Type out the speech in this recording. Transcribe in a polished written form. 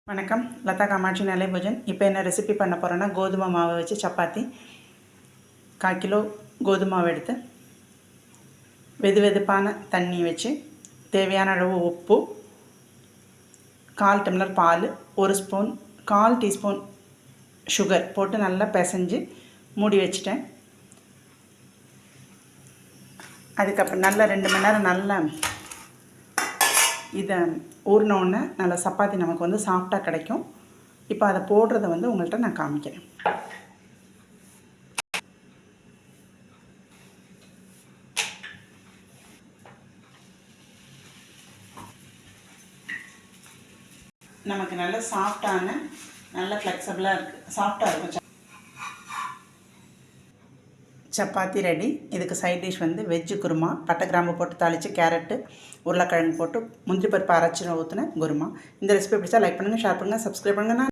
வணக்கம், லதா காமாட்சி நிலை பூஜன். இப்போ என்ன ரெசிபி பண்ண போகிறேன்னா, கோதுமை மாவை வச்சு சப்பாத்தி. 1/4 கிலோ கோதுமை மாவு எடுத்து வெது வெதுப்பான தண்ணி வச்சு தேவையான அளவு உப்பு, 1/4 டம்ளர் பால், 1 ஸ்பூன் 1/4 டீஸ்பூன் சுகர் போட்டு நல்லா பிசைஞ்சு மூடி வச்சுட்டேன். அதுக்கப்புறம் நல்லா 2 மணி நேரம் நல்லா இதை ஊறினோடனே நல்லா சப்பாத்தி நமக்கு வந்து சாஃப்டாக கிடைக்கும். இப்போ அதை போடுறத வந்து உங்கள்கிட்ட நான் காமிக்கிறேன். நமக்கு நல்ல சாஃப்டான நல்ல ஃப்ளெக்சிபிளாக இருக்குது, சாஃப்டாக இருக்கும். சப்பாத்தி ரெடி. இதுக்கு சைட் டிஷ் வந்து வெஜ்ஜு குருமா, பட்டை கிராம்பு போட்டு தாளித்து, கேரட்டு உருளைக்கிழங்கு போட்டு முந்திரி பருப்பு அரைச்சி ஊற்றின குருமா. இந்த ரெசிபி பிடிச்சா லைக் பண்ணுங்கள், ஷேர் பண்ணுங்கள், சப்ஸ்கிரைப் பண்ணுங்கள்.